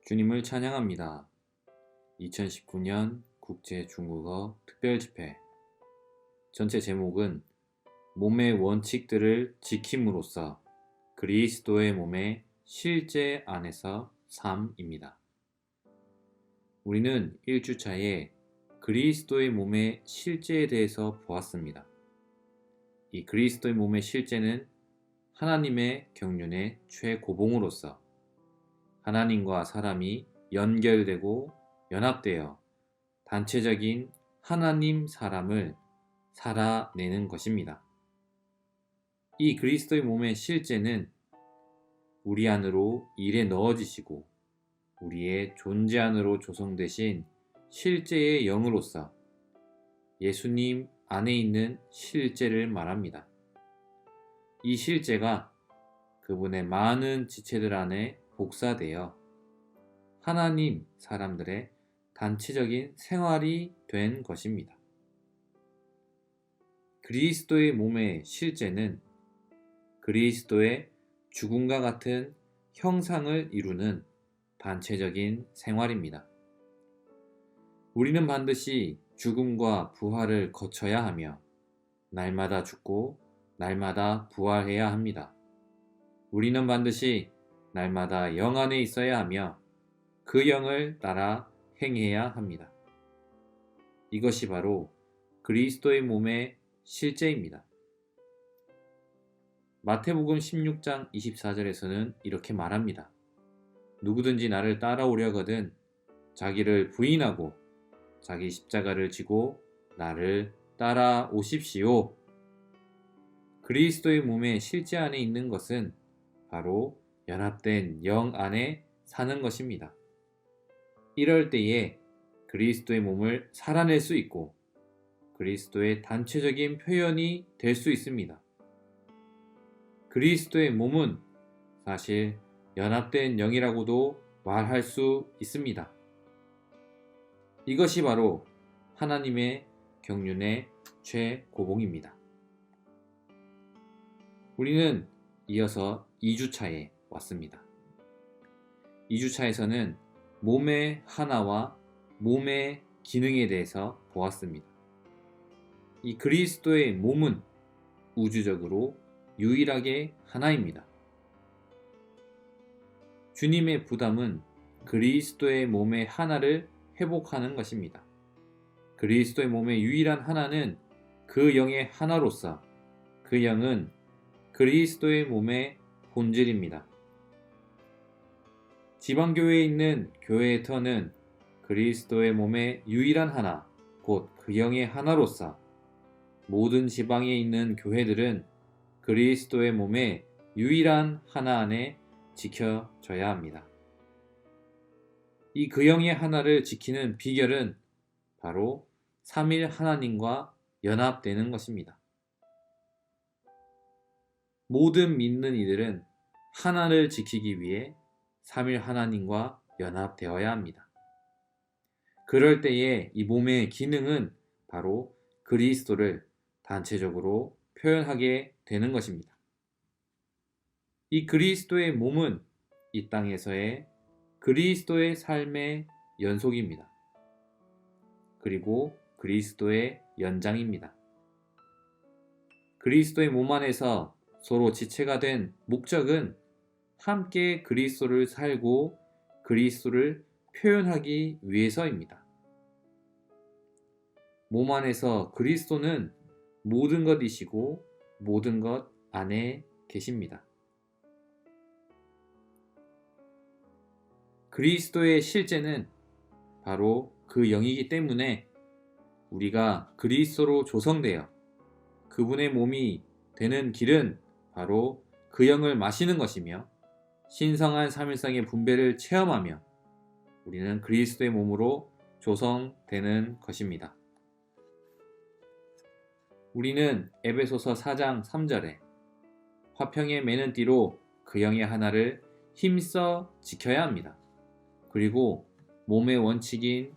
주님을 찬양합니다. 2019년 국제 중국어 특별집회. 전체 제목은 몸의 원칙들을 지킴으로써 그리스도의 몸의 실제 안에서 삶입니다. 우리는 1주차에 그리스도의 몸의 실제에 대해서 보았습니다. 이 그리스도의 몸의 실제는 하나님의 경륜의 최고봉으로서 하나님과 사람이 연결되고 연합되어 단체적인 하나님 사람을 살아내는 것입니다. 이 그리스도의 몸의 실제는 우리 안으로 일에 넣어지시고 우리의 존재 안으로 조성되신 실제의 영으로서 예수님 안에 있는 실제를 말합니다. 이 실제가 그분의 많은 지체들 안에 복사되어 하나님 사람들의 단체적인 생활이 된 것입니다. 그리스도의 몸의 실제는 그리스도의 죽음과 같은 형상을 이루는 단체적인 생활입니다. 우리는 반드시 죽음과 부활을 거쳐야 하며 날마다 죽고 날마다 부활해야 합니다. 우리는 반드시 날마다 영 안에 있어야 하며 그 영을 따라 행해야 합니다. 이것이 바로 그리스도의 몸의 실제입니다. 마태복음 16장 24절에서는 이렇게 말합니다. 누구든지 나를 따라오려거든 자기를 부인하고 자기 십자가를 지고 나를 따라오십시오. 그리스도의 몸의 실제 안에 있는 것은 바로 연합된 영 안에 사는 것입니다. 이럴 때에 그리스도의 몸을 살아낼 수 있고 그리스도의 단체적인 표현이 될 수 있습니다. 그리스도의 몸은 사실 연합된 영이라고도 말할 수 있습니다. 이것이 바로 하나님의 경륜의 최고봉입니다. 우리는 이어서 2주차에 왔습니다. 2주차에서는 몸의 하나와 몸의 기능에 대해서 보았습니다. 이 그리스도의 몸은 우주적으로 유일하게 하나입니다. 주님의 부담은 그리스도의 몸의 하나를 회복하는 것입니다. 그리스도의 몸의 유일한 하나는 그 영의 하나로서 그 영은 그리스도의 몸의 본질입니다. 지방교회에 있는 교회의 터는 그리스도의 몸의 유일한 하나, 곧 그 영의 하나로서 모든 지방에 있는 교회들은 그리스도의 몸의 유일한 하나 안에 지켜져야 합니다. 이 그 영의 하나를 지키는 비결은 바로 삼일 하나님과 연합되는 것입니다. 모든 믿는 이들은 하나를 지키기 위해 삼일 하나님과 연합되어야 합니다. 그럴 때에 이 몸의 기능은 바로 그리스도를 단체적으로 표현하게 되는 것입니다. 이 그리스도의 몸은 이 땅에서의 그리스도의 삶의 연속입니다. 그리고 그리스도의 연장입니다. 그리스도의 몸 안에서 서로 지체가 된 목적은 함께 그리스도를 살고 그리스도를 표현하기 위해서입니다. 몸 안에서 그리스도는 모든 것이시고 모든 것 안에 계십니다. 그리스도의 실제는 바로 그 영이기 때문에 우리가 그리스도로 조성되어 그분의 몸이 되는 길은 바로 그 영을 마시는 것이며 신성한 삼일성의 분배를 체험하며 우리는 그리스도의 몸으로 조성되는 것입니다. 우리는 에베소서 4장 3절에 화평에 매는 띠로 그 영의 하나를 힘써 지켜야 합니다. 그리고 몸의 원칙인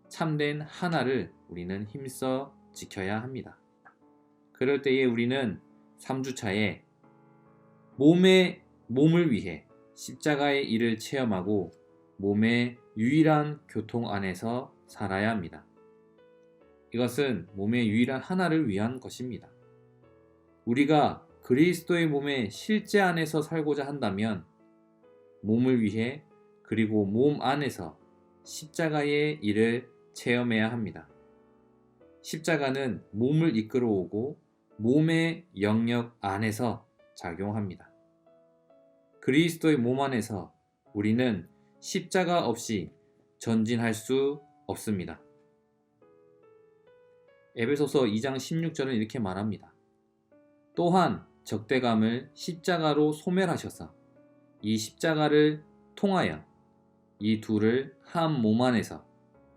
참된 하나를 우리는 힘써 지켜야 합니다. 그럴 때에 우리는 3주차에 몸을 위해 십자가의 일을 체험하고 몸의 유일한 교통 안에서 살아야 합니다. 이것은 몸의 유일한 하나를 위한 것입니다. 우리가 그리스도의 몸의 실제 안에서 살고자 한다면 몸을 위해 그리고 몸 안에서 십자가의 일을 체험해야 합니다. 십자가는 몸을 이끌어오고 몸의 영역 안에서 작용합니다. 그리스도의 몸 안에서 우리는 십자가 없이 전진할 수 없습니다. 에베소서 2장 16절은 이렇게 말합니다. 또한 적대감을 십자가로 소멸하셔서 이 십자가를 통하여 이 둘을 한 몸 안에서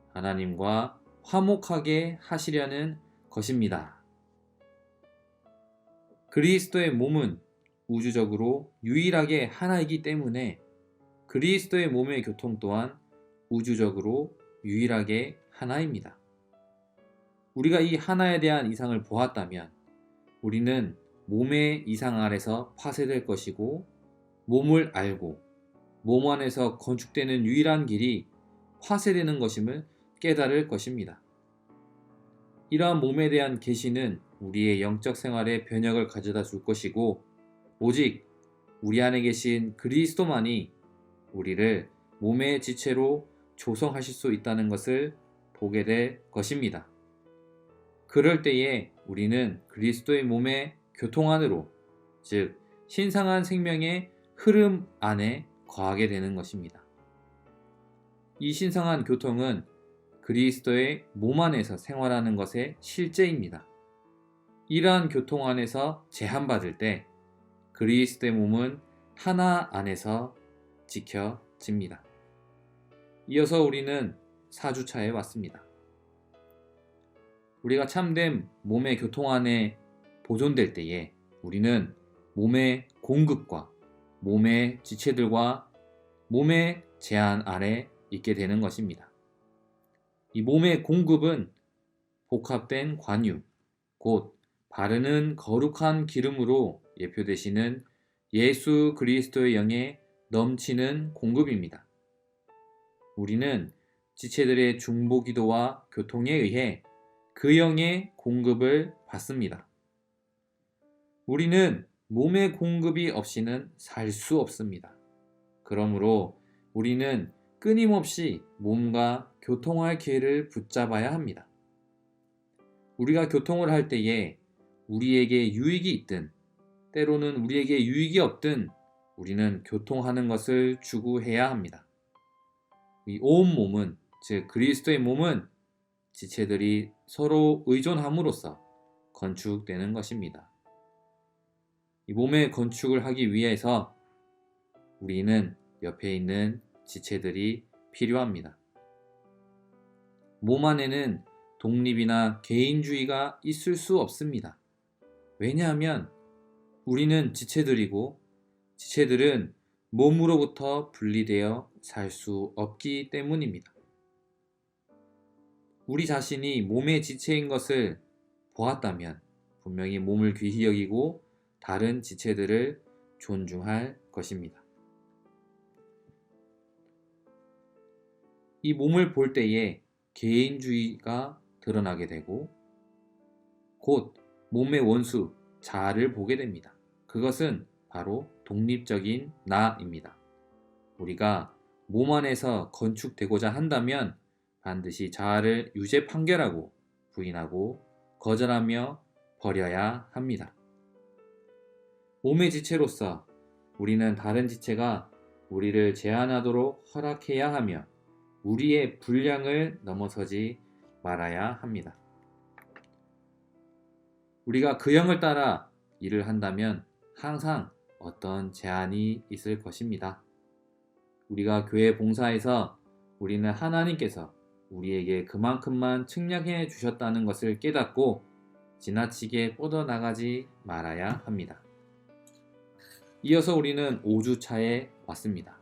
하나님과 화목하게 하시려는 것입니다. 그리스도의 몸은 우주적으로 유일하게 하나이기 때문에 그리스도의 몸의 교통 또한 우주적으로 유일하게 하나입니다. 우리가 이 하나에 대한 이상을 보았다면 우리는 몸의 이상 아래서 파쇄될 것이고 몸을 알고 몸 안에서 건축되는 유일한 길이 파쇄되는 것임을 깨달을 것입니다. 이러한 몸에 대한 계시는 우리의 영적 생활에 변혁을 가져다 줄 것이고 오직 우리 안에 계신 그리스도만이 우리를 몸의 지체로 조성하실 수 있다는 것을 보게 될 것입니다. 그럴 때에 우리는 그리스도의 몸의 교통 안으로, 즉 신성한 생명의 흐름 안에 거하게 되는 것입니다. 이 신성한 교통은 그리스도의 몸 안에서 생활하는 것의 실제입니다. 이러한 교통 안에서 제한받을 때 그리스도의 몸은 하나 안에서 지켜집니다. 이어서 우리는 4주차에 왔습니다. 우리가 참된 몸의 교통 안에 보존될 때에 우리는 몸의 공급과 몸의 지체들과 몸의 제한 아래 있게 되는 것입니다. 이 몸의 공급은 복합된 관유, 곧 바르는 거룩한 기름으로 예표되시는 예수 그리스도의 영의 넘치는 공급입니다. 우리는 지체들의 중보기도와 교통에 의해 그 영의 공급을 받습니다. 우리는 몸의 공급이 없이는 살 수 없습니다. 그러므로 우리는 끊임없이 몸과 교통할 기회를 붙잡아야 합니다. 우리가 교통을 할 때에 우리에게 유익이 있든 때로는 우리에게 유익이 없든 우리는 교통하는 것을 추구해야 합니다. 이 온 몸은, 즉 그리스도의 몸은 지체들이 서로 의존함으로써 건축되는 것입니다. 이 몸의 건축을 하기 위해서 우리는 옆에 있는 지체들이 필요합니다. 몸 안에는 독립이나 개인주의가 있을 수 없습니다. 왜냐하면 우리는 지체들이고 지체들은 몸으로부터 분리되어 살 수 없기 때문입니다. 우리 자신이 몸의 지체인 것을 보았다면 분명히 몸을 귀히 여기고 다른 지체들을 존중할 것입니다. 이 몸을 볼 때에 개인주의가 드러나게 되고 곧 몸의 원수, 자아를 보게 됩니다. 그것은 바로 독립적인 나입니다. 우리가 몸 안에서 건축되고자 한다면 반드시 자아를 유죄 판결하고 부인하고 거절하며 버려야 합니다. 몸의 지체로서 우리는 다른 지체가 우리를 제한하도록 허락해야 하며 우리의 분량을 넘어서지 말아야 합니다. 우리가 그 영을 따라 일을 한다면 항상 어떤 제한이 있을 것입니다. 우리가 교회 봉사에서 우리는 하나님께서 우리에게 그만큼만 측량해 주셨다는 것을 깨닫고 지나치게 뻗어나가지 말아야 합니다. 이어서 우리는 5주차에 왔습니다.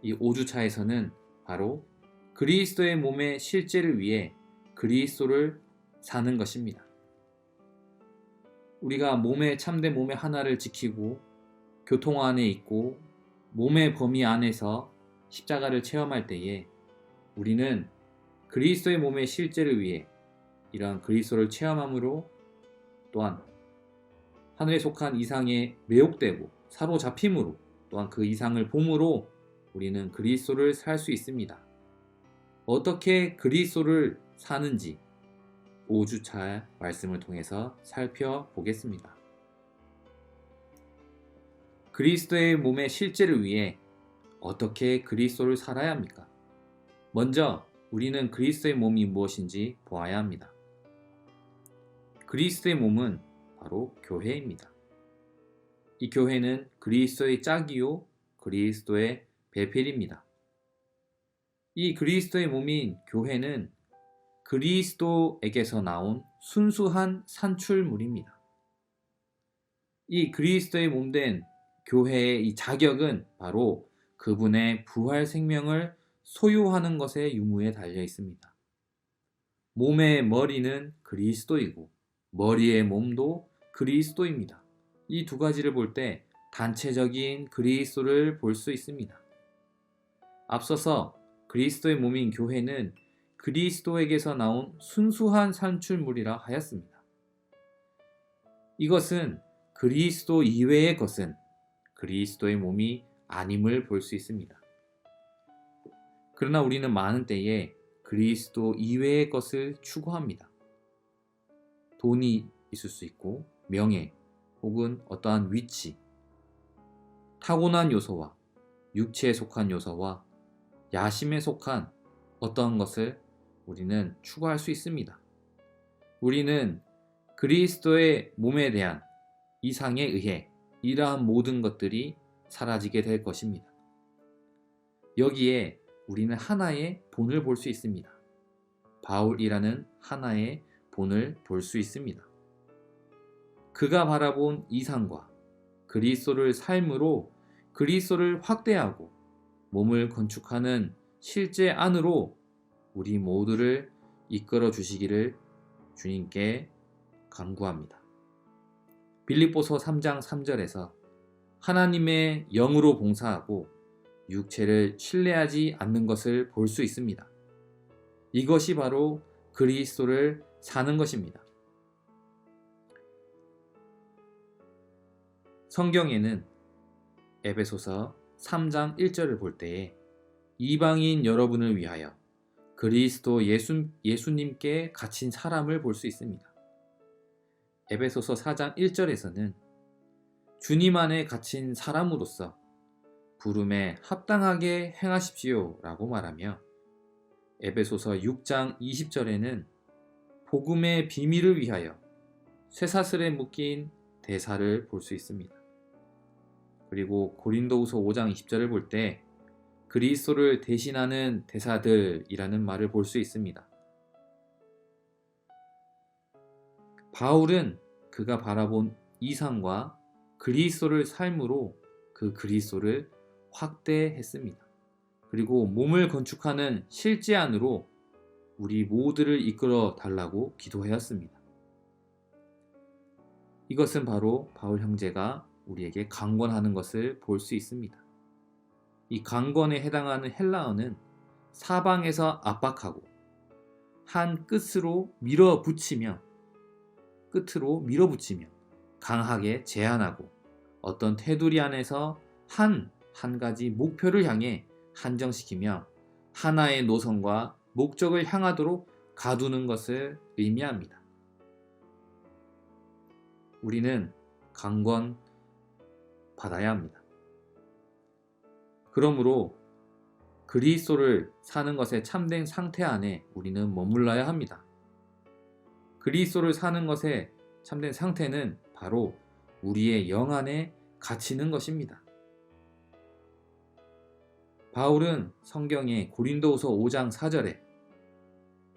이 5주차에서는 바로 그리스도의 몸의 실제를 위해 그리스도를 사는 것입니다. 우리가 참된 몸의 하나를 지키고 교통 안에 있고 몸의 범위 안에서 십자가를 체험할 때에 우리는 그리스도의 몸의 실제를 위해 이러한 그리스도를 체험함으로 또한 하늘에 속한 이상에 매혹되고 사로잡힘으로 또한 그 이상을 봄으로 우리는 그리스도를 살 수 있습니다. 어떻게 그리스도를 사는지 5주차 말씀을 통해서 살펴보겠습니다. 그리스도의 몸의 실제를 위해 어떻게 그리스도를 살아야 합니까? 먼저 우리는 그리스도의 몸이 무엇인지 보아야 합니다. 그리스도의 몸은 바로 교회입니다. 이 교회는 그리스도의 짝이요 그리스도의 배필입니다. 이 그리스도의 몸인 교회는 그리스도에게서 나온 순수한 산출물입니다. 이 그리스도의 몸된 교회의 이 자격은 바로 그분의 부활 생명을 소유하는 것의 유무에 달려 있습니다. 몸의 머리는 그리스도이고 머리의 몸도 그리스도입니다. 이 두 가지를 볼 때 단체적인 그리스도를 볼 수 있습니다. 앞서서 그리스도의 몸인 교회는 그리스도에게서 나온 순수한 산출물이라 하였습니다. 이것은 그리스도 이외의 것은 그리스도의 몸이 아님을 볼 수 있습니다. 그러나 우리는 많은 때에 그리스도 이외의 것을 추구합니다. 돈이 있을 수 있고 명예 혹은 어떠한 위치, 타고난 요소와 육체에 속한 요소와 야심에 속한 어떠한 것을 우리는 추구할 수 있습니다. 우리는 그리스도의 몸에 대한 이상에 의해 이러한 모든 것들이 사라지게 될 것입니다. 여기에 우리는 하나의 본을 볼 수 있습니다. 바울이라는 하나의 본을 볼 수 있습니다. 그가 바라본 이상과 그리스도를 삶으로 그리스도를 확대하고 몸을 건축하는 실제 안으로 우리 모두를 이끌어 주시기를 주님께 간구합니다. 빌립보서 3장 3절에서 하나님의 영으로 봉사하고 육체를 신뢰하지 않는 것을 볼 수 있습니다. 이것이 바로 그리스도를 사는 것입니다. 성경에는 에베소서 3장 1절을 볼 때에 이방인 여러분을 위하여 그리스도 예수님께 갇힌 사람을 볼 수 있습니다. 에베소서 4장 1절에서는 주님 안에 갇힌 사람으로서 부름에 합당하게 행하십시오 라고 말하며 에베소서 6장 20절에는 복음의 비밀을 위하여 쇠사슬에 묶인 대사를 볼 수 있습니다. 그리고 고린도후서 5장 20절을 볼 때 그리스도를 대신하는 대사들이라는 말을 볼 수 있습니다. 바울은 그가 바라본 이상과 그리스도를 삶으로 그 그리스도를 확대했습니다. 그리고 몸을 건축하는 실제 안으로 우리 모두를 이끌어 달라고 기도하였습니다. 이것은 바로 바울 형제가 우리에게 강권하는 것을 볼 수 있습니다. 이 강권에 해당하는 헬라어는 사방에서 압박하고 한 끝으로 밀어붙이며 강하게 제한하고 어떤 테두리 안에서 한 가지 목표를 향해 한정시키며 하나의 노선과 목적을 향하도록 가두는 것을 의미합니다. 우리는 강권 받아야 합니다. 그러므로 그리스도를 사는 것의 참된 상태 안에 우리는 머물러야 합니다. 그리스도를 사는 것의 참된 상태는 바로 우리의 영 안에 갇히는 것입니다. 바울은 성경의 고린도후서 5장 4절에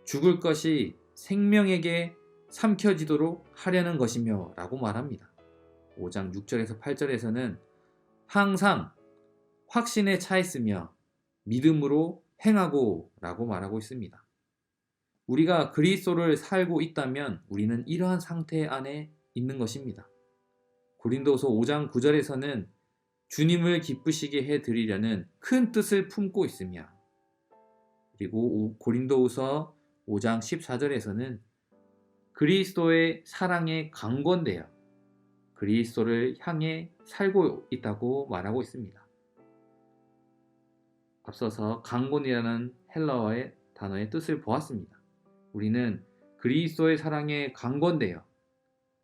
죽을 것이 생명에게 삼켜지도록 하려는 것이며 라고 말합니다. 5장 6절에서 8절에서는 항상 확신에 차 있으며 믿음으로 행하고 라고 말하고 있습니다. 우리가 그리스도를 살고 있다면 우리는 이러한 상태 안에 있는 것입니다. 고린도서 5장 9절에서는 주님을 기쁘시게 해드리려는 큰 뜻을 품고 있으며, 그리고 고린도후서 5장 14절에서는 그리스도의 사랑에 강권되어 그리스도를 향해 살고 있다고 말하고 있습니다. 앞서서 강권이라는 헬라어의 단어의 뜻을 보았습니다. 우리는 그리스도의 사랑에 강권되어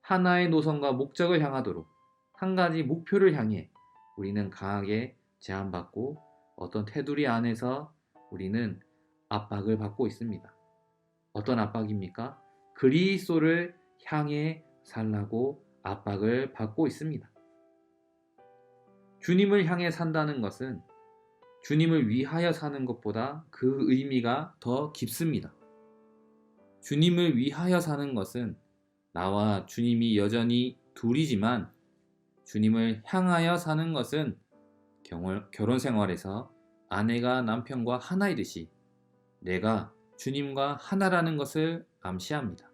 하나의 노선과 목적을 향하도록 한 가지 목표를 향해 우리는 강하게 제한받고 어떤 테두리 안에서 우리는 압박을 받고 있습니다. 어떤 압박입니까? 그리스도를 향해 살라고 압박을 받고 있습니다. 주님을 향해 산다는 것은 주님을 위하여 사는 것보다 그 의미가 더 깊습니다. 주님을 위하여 사는 것은 나와 주님이 여전히 둘이지만, 주님을 향하여 사는 것은 결혼 생활에서 아내가 남편과 하나이듯이 내가 주님과 하나라는 것을 암시합니다.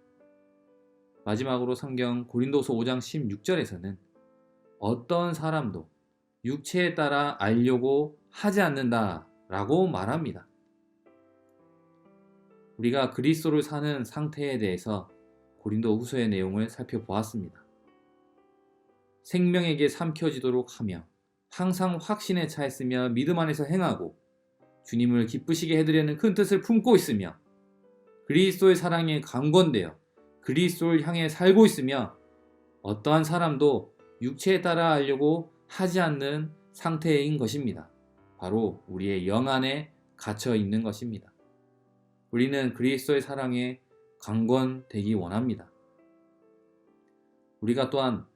마지막으로 성경 고린도서 5장 16절에서는 어떤 사람도 육체에 따라 알려고 하지 않는다 라고 말합니다. 우리가 그리스도를 사는 상태에 대해서 고린도 후서의 내용을 살펴보았습니다. 생명에게 삼켜지도록 하며 항상 확신에 차있으며 믿음 안에서 행하고 주님을 기쁘시게 해드리는 큰 뜻을 품고 있으며 그리스도의 사랑에 강권되어 그리스도를 향해 살고 있으며 어떠한 사람도 육체에 따라 알려고 하지 않는 상태인 것입니다. 바로 우리의 영 안에 갇혀 있는 것입니다. 우리는 그리스도의 사랑에 강권되기 원합니다. 우리가 또한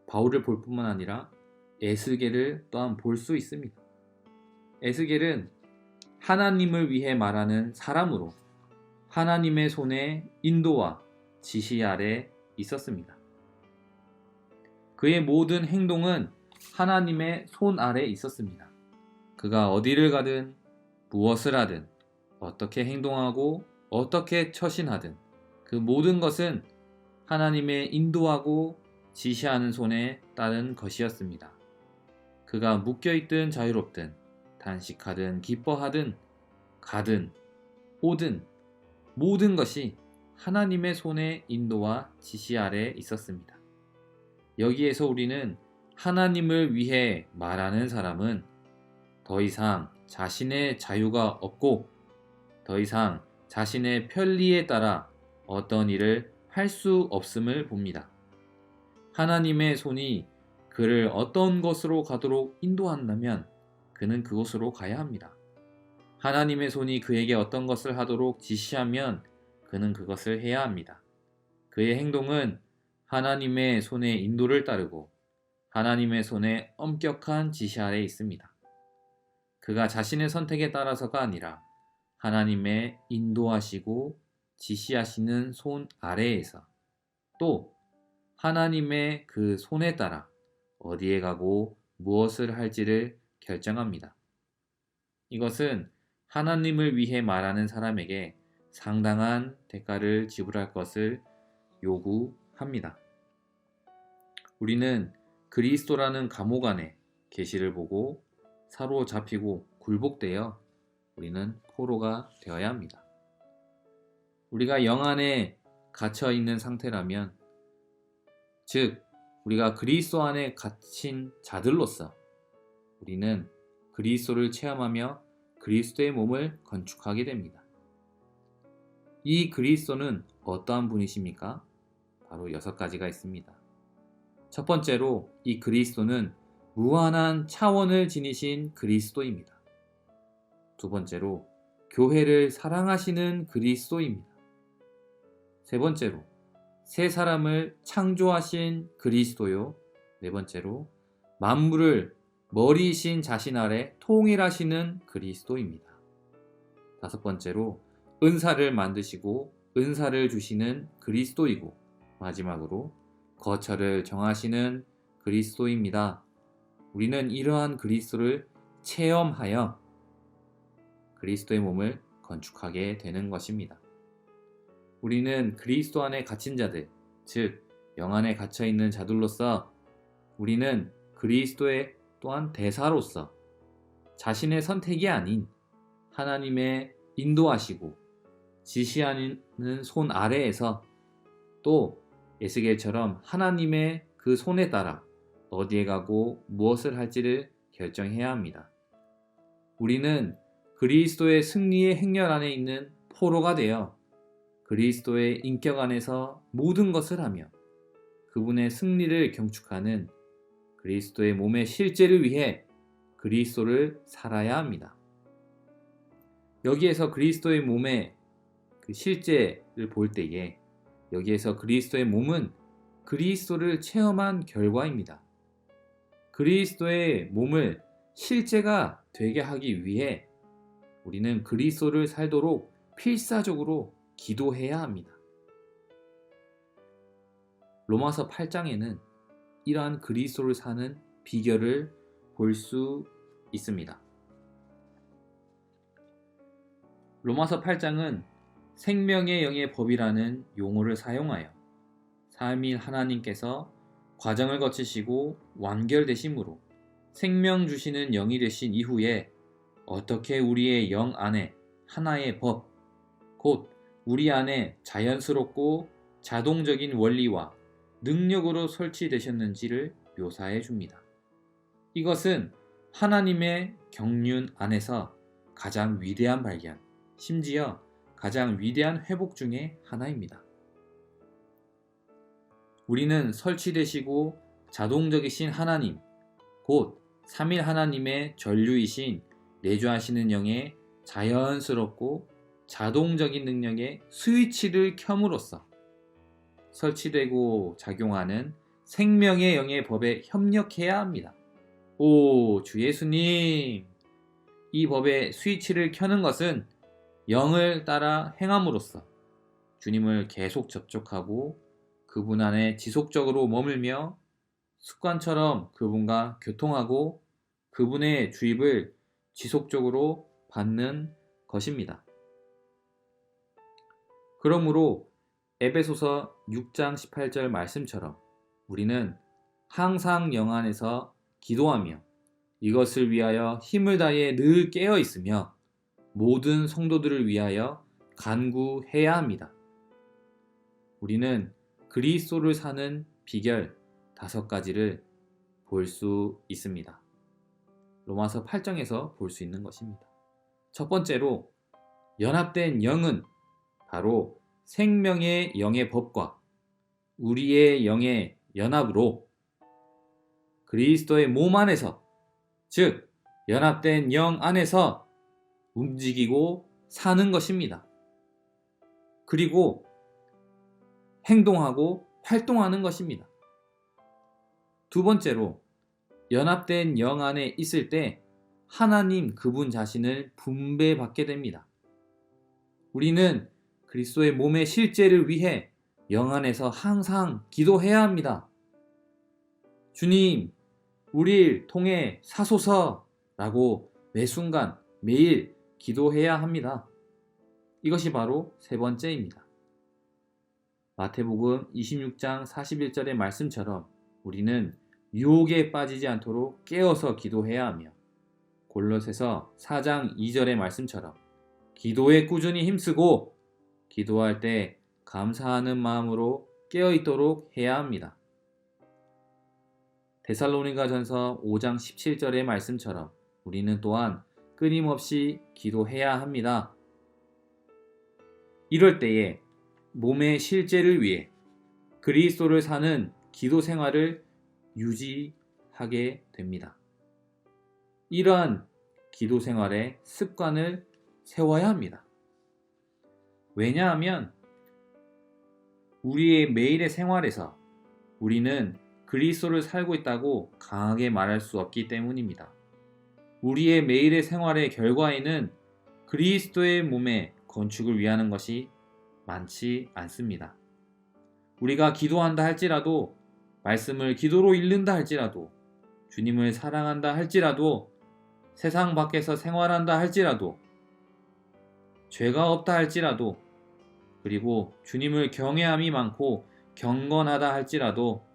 바울을 볼 뿐만 아니라 에스겔을 또한 볼 수 있습니다. 에스겔은 하나님을 위해 말하는 사람으로 하나님의 손에 인도와 지시 아래 있었습니다. 그의 모든 행동은 하나님의 손 아래 있었습니다. 그가 어디를 가든 무엇을 하든 어떻게 행동하고 어떻게 처신하든 그 모든 것은 하나님의 인도하고 지시하는 손에 따른 것이었습니다. 그가 묶여있든 자유롭든 단식하든 기뻐하든 가든 오든 모든 것이 하나님의 손의 인도와 지시 아래 있었습니다. 여기에서 우리는 하나님을 위해 말하는 사람은 더 이상 자신의 자유가 없고 더 이상 자신의 편리에 따라 어떤 일을 할 수 없음을 봅니다. 하나님의 손이 그를 어떤 곳으로 가도록 인도한다면 그는 그곳으로 가야 합니다. 하나님의 손이 그에게 어떤 것을 하도록 지시하면 그는 그것을 해야 합니다. 그의 행동은 하나님의 손의 인도를 따르고 하나님의 손의 엄격한 지시 아래 있습니다. 그가 자신의 선택에 따라서가 아니라 하나님의 인도하시고 지시하시는 손 아래에서 또 하나님의 그 손에 따라 어디에 가고 무엇을 할지를 결정합니다. 이것은 하나님을 위해 말하는 사람에게 상당한 대가를 지불할 것을 요구합니다. 우리는 그리스도라는 감옥 안에 계시를 보고 사로잡히고 굴복되어 우리는 포로가 되어야 합니다. 우리가 영 안에 갇혀 있는 상태라면, 즉 우리가 그리스도 안에 갇힌 자들로서 우리는 그리스도를 체험하며 그리스도의 몸을 건축하게 됩니다. 이 그리스도는 어떠한 분이십니까? 바로 6가지가 있습니다. 첫 번째로 이 그리스도는 무한한 차원을 지니신 그리스도입니다. 두 번째로 교회를 사랑하시는 그리스도입니다. 세 번째로 새 사람을 창조하신 그리스도요. 네 번째로 만물을 머리이신 자신 아래 통일하시는 그리스도입니다. 다섯 번째로 은사를 만드시고 은사를 주시는 그리스도이고, 마지막으로 거처를 정하시는 그리스도입니다. 우리는 이러한 그리스도를 체험하여 그리스도의 몸을 건축하게 되는 것입니다. 우리는 그리스도 안에 갇힌 자들, 즉 영 안에 갇혀있는 자들로서 우리는 그리스도의 또한 대사로서 자신의 선택이 아닌 하나님의 인도하시고 지시하는 손 아래에서 또 에스겔처럼 하나님의 그 손에 따라 어디에 가고 무엇을 할지를 결정해야 합니다. 우리는 그리스도의 승리의 행렬 안에 있는 포로가 되어 그리스도의 인격 안에서 모든 것을 하며 그분의 승리를 경축하는 그리스도의 몸의 실제를 위해 그리스도를 살아야 합니다. 여기에서 그리스도의 몸의 그 실제를 볼 때에 여기에서 그리스도의 몸은 그리스도를 체험한 결과입니다. 그리스도의 몸을 실제가 되게 하기 위해 우리는 그리스도를 살도록 필사적으로 기도해야 합니다. 로마서 8장에는 이러한 그리스도를 사는 비결을 볼 수 있습니다. 로마서 8장은 생명의 영의 법이라는 용어를 사용하여 삼위일 하나님께서 과정을 거치시고 완결되심으로 생명 주시는 영이 되신 이후에 어떻게 우리의 영 안에 하나의 법, 곧 우리 안에 자연스럽고 자동적인 원리와 능력으로 설치되셨는지를 묘사해 줍니다. 이것은 하나님의 경륜 안에서 가장 위대한 발견, 심지어 가장 위대한 회복 중의 하나입니다. 우리는 설치되시고 자동적이신 하나님, 곧 삼일 하나님의 전류이신 내주하시는 영의 자연스럽고 자동적인 능력의 스위치를 켬으로써 설치되고 작용하는 생명의 영의 법에 협력해야 합니다. 오, 주 예수님! 이 법의 스위치를 켜는 것은 영을 따라 행함으로써 주님을 계속 접촉하고 그분 안에 지속적으로 머물며 습관처럼 그분과 교통하고 그분의 주입을 지속적으로 받는 것입니다. 그러므로 에베소서 6장 18절 말씀처럼 우리는 항상 영 안에서 기도하며 이것을 위하여 힘을 다해 늘 깨어 있으며 모든 성도들을 위하여 간구해야 합니다. 우리는 그리스도를 사는 비결 5가지를 볼 수 있습니다. 로마서 8장에서 볼 수 있는 것입니다. 첫 번째로 연합된 영은 바로 생명의 영의 법과 우리의 영의 연합으로 그리스도의 몸 안에서, 즉 연합된 영 안에서 움직이고 사는 것입니다. 그리고 행동하고 활동하는 것입니다. 두 번째로 연합된 영 안에 있을 때 하나님 그분 자신을 분배받게 됩니다. 우리는 그리스도의 몸의 실제를 위해 영 안에서 항상 기도해야 합니다. 주님, 우리를 통해 사소서라고 매 순간 매일 기도해야 합니다. 이것이 바로 세 번째입니다. 마태복음 26장 41절의 말씀처럼 우리는 유혹에 빠지지 않도록 깨어서 기도해야 하며 골로새서 4장 2절의 말씀처럼 기도에 꾸준히 힘쓰고 기도할 때 감사하는 마음으로 깨어있도록 해야 합니다. 데살로니가전서 5장 17절의 말씀처럼 우리는 또한 끊임없이 기도해야 합니다. 이럴 때에 몸의 실제를 위해 그리스도를 사는 기도 생활을 유지하게 됩니다. 이러한 기도 생활의 습관을 세워야 합니다. 왜냐하면 우리의 매일의 생활에서 우리는 그리스도를 살고 있다고 강하게 말할 수 없기 때문입니다. 우리의 매일의 생활의 결과에는 그리스도의 몸의 건축을 위하는 것이 많지 않습니다. 우리가 기도한다 할지라도, 말씀을 기도로 읽는다 할지라도, 주님을 사랑한다 할지라도, 세상 밖에서 생활한다 할지라도, 죄가 없다 할지라도, 그리고 주님을 경외함이 많고 경건하다 할지라도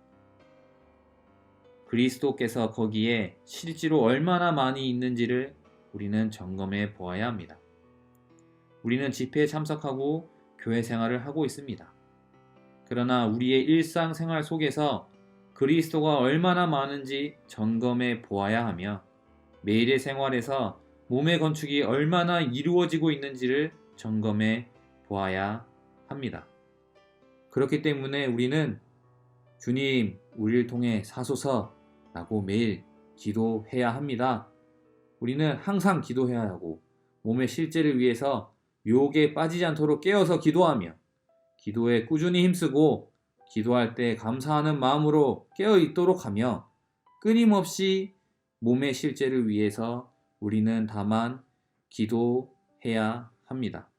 그리스도께서 거기에 실제로 얼마나 많이 있는지를 우리는 점검해 보아야 합니다. 우리는 집회에 참석하고 교회 생활을 하고 있습니다. 그러나 우리의 일상생활 속에서 그리스도가 얼마나 많은지 점검해 보아야 하며 매일의 생활에서 몸의 건축이 얼마나 이루어지고 있는지를 점검해 보아야 합니다. 그렇기 때문에 우리는 주님, 우리를 통해 사소서라고 매일 기도해야 합니다. 우리는 항상 기도해야 하고 몸의 실제를 위해서 유혹에 빠지지 않도록 깨어서 기도하며 기도에 꾸준히 힘쓰고 기도할 때 감사하는 마음으로 깨어 있도록 하며 끊임없이 몸의 실제를 위해서 우리는 다만 기도해야 합니다.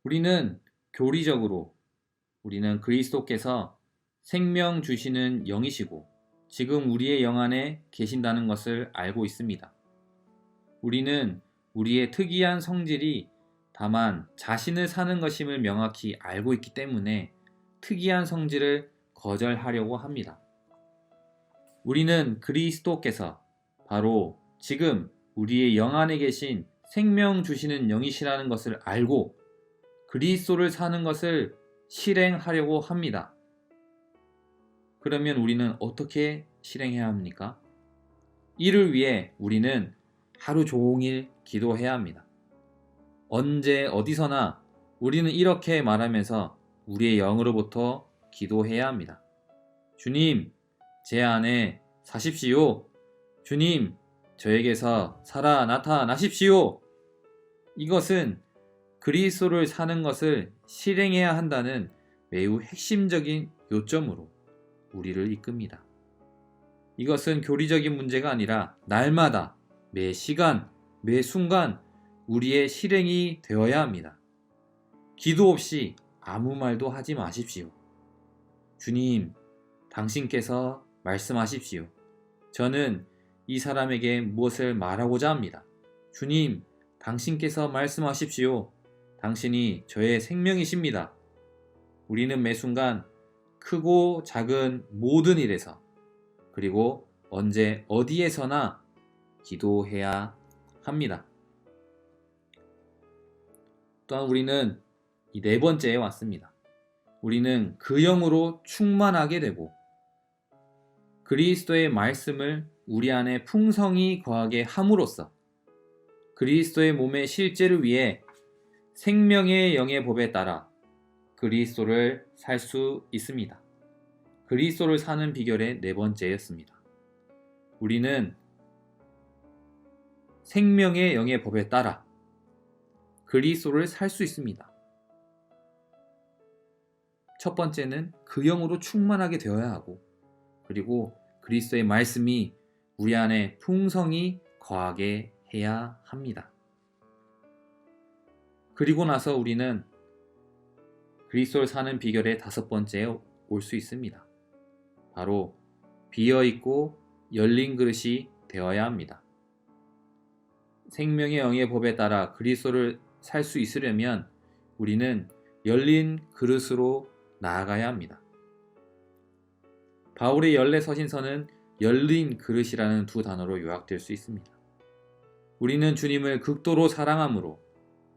우리는 교리적으로 우리는 그리스도께서 생명 주시는 영이시고 지금 우리의 영 안에 계신다는 것을 알고 있습니다. 우리는 우리의 특이한 성질이 다만 자신을 사는 것임을 명확히 알고 있기 때문에 특이한 성질을 거절하려고 합니다. 우리는 그리스도께서 바로 지금 우리의 영 안에 계신 생명 주시는 영이시라는 것을 알고 그리스도를 사는 것을 실행하려고 합니다. 그러면 우리는 어떻게 실행해야 합니까? 이를 위해 우리는 하루 종일 기도해야 합니다. 언제 어디서나 우리는 이렇게 말하면서 우리의 영으로부터 기도해야 합니다. 주님, 제 안에 사십시오. 주님, 저에게서 살아 나타나십시오. 이것은 그리스도를 사는 것을 실행해야 한다는 매우 핵심적인 요점으로 우리를 이끕니다. 이것은 교리적인 문제가 아니라 날마다, 매 시간, 매 순간 우리의 실행이 되어야 합니다. 기도 없이 아무 말도 하지 마십시오. 주님, 당신께서 말씀하십시오. 저는 이 사람에게 무엇을 말하고자 합니다. 주님, 당신께서 말씀하십시오. 당신이 저의 생명이십니다. 우리는 매 순간 크고 작은 모든 일에서 그리고 언제 어디에서나 기도해야 합니다. 또한 우리는 이 네 번째에 왔습니다. 우리는 그 영으로 충만하게 되고 그리스도의 말씀을 우리 안에 풍성히 거하게 함으로써 그리스도의 몸의 실제를 위해 생명의 영의 법에 따라 그리스도를 살 수 있습니다. 그리스도를 사는 비결의 네 번째였습니다. 우리는 생명의 영의 법에 따라 그리스도를 살 수 있습니다. 첫 번째는 그 영으로 충만하게 되어야 하고 그리고 그리스도의 말씀이 우리 안에 풍성히 거하게 해야 합니다. 그리고 나서 우리는 그리스도를 사는 비결의 다섯 번째에 올 수 있습니다. 바로 비어있고 열린 그릇이 되어야 합니다. 생명의 영의 법에 따라 그리스도를 살 수 있으려면 우리는 열린 그릇으로 나아가야 합니다. 바울의 열례 서신서는 열린 그릇이라는 두 단어로 요약될 수 있습니다. 우리는 주님을 극도로 사랑함으로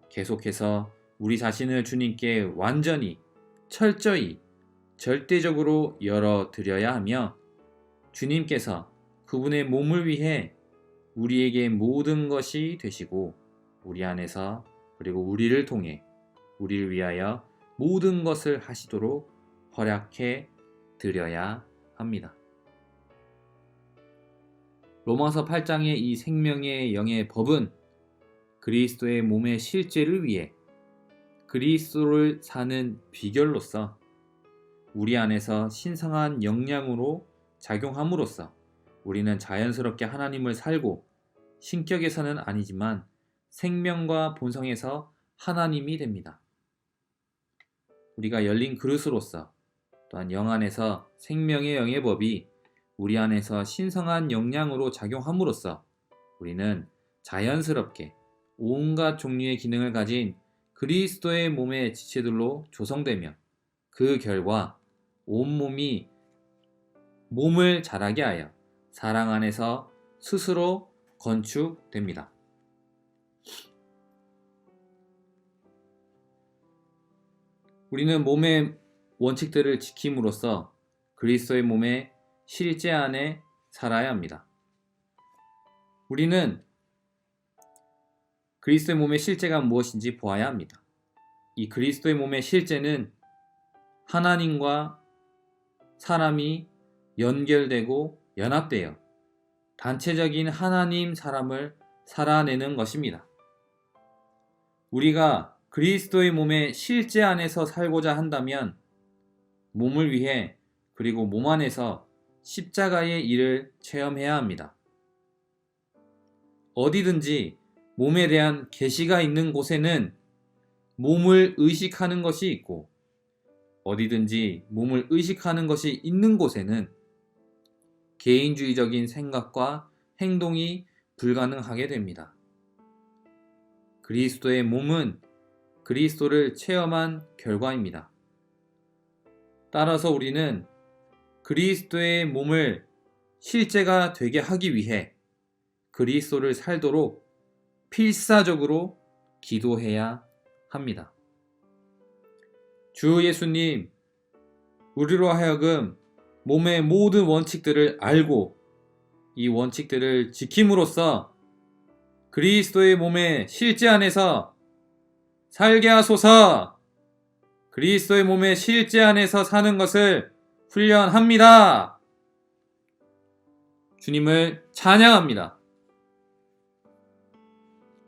계속해서 우리 자신을 주님께 완전히, 철저히, 절대적으로 열어드려야 하며 주님께서 그분의 몸을 위해 우리에게 모든 것이 되시고 우리 안에서 그리고 우리를 통해 우리를 위하여 모든 것을 하시도록 허락해 드려야 합니다. 로마서 8장의 이 생명의 영의 법은 그리스도의 몸의 실제를 위해 그리스도를 사는 비결로서 우리 안에서 신성한 영향으로 작용함으로써 우리는 자연스럽게 하나님을 살고 신격에서는 아니지만 생명과 본성에서 하나님이 됩니다. 우리가 열린 그릇으로서 또한 영 안에서 생명의 영의 법이 우리 안에서 신성한 영향으로 작용함으로써 우리는 자연스럽게 온갖 종류의 기능을 가진 그리스도의 몸의 지체들로 조성되며 그 결과 온몸이 몸을 자라게 하여 사랑 안에서 스스로 건축됩니다. 우리는 몸의 원칙들을 지킴으로써 그리스도의 몸의 실제 안에 살아야 합니다. 우리는 그리스도의 몸의 실제가 무엇인지 보아야 합니다. 이 그리스도의 몸의 실제는 하나님과 사람이 연결되고 연합되어 단체적인 하나님 사람을 살아내는 것입니다. 우리가 그리스도의 몸의 실제 안에서 살고자 한다면 몸을 위해 그리고 몸 안에서 십자가의 일을 체험해야 합니다. 어디든지 몸에 대한 계시가 있는 곳에는 몸을 의식하는 것이 있고 어디든지 몸을 의식하는 것이 있는 곳에는 개인주의적인 생각과 행동이 불가능하게 됩니다. 그리스도의 몸은 그리스도를 체험한 결과입니다. 따라서 우리는 그리스도의 몸을 실제가 되게 하기 위해 그리스도를 살도록 필사적으로 기도해야 합니다. 주 예수님, 우리로 하여금 몸의 모든 원칙들을 알고 이 원칙들을 지킴으로써 그리스도의 몸의 실제 안에서 살게 하소서. 그리스도의 몸의 실제 안에서 사는 것을 훈련합니다. 주님을 찬양합니다.